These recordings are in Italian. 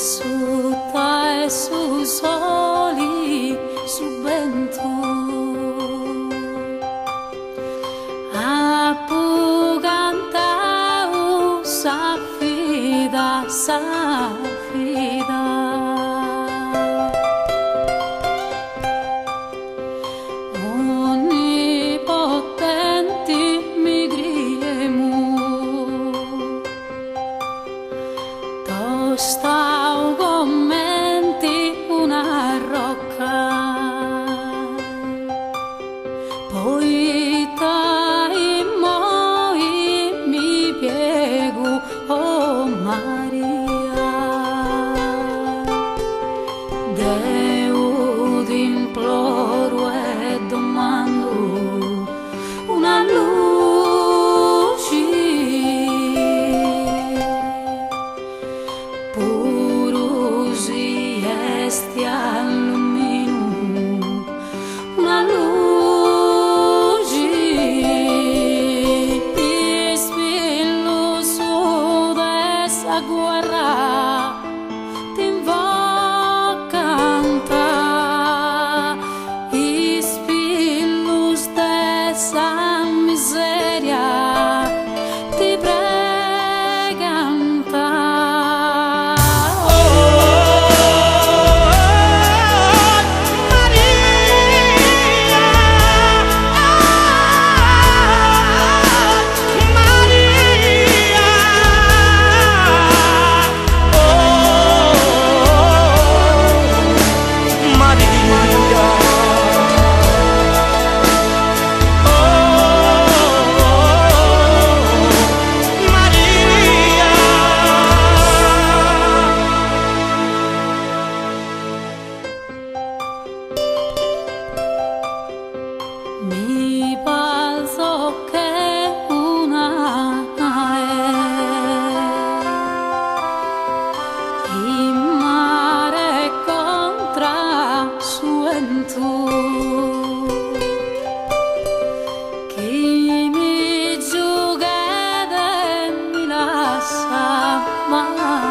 sutta e su soli su vento a pu cantau s'affida onnipotenti mi griemu stau commenti una rocca poi tai moi mi piegu oh Maria Deu t'imploro e domando una luce purusi esti alluminu una luce spillo su dessa guerra ti invoca cantare spillo dessa miseria ti prega mi balzo che una è in mare contra suento chi mi giughe mi lascia Maria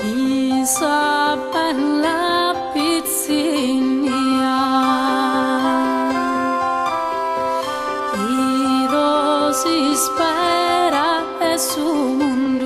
in sa bella pizzinia i rosi spera e su mondo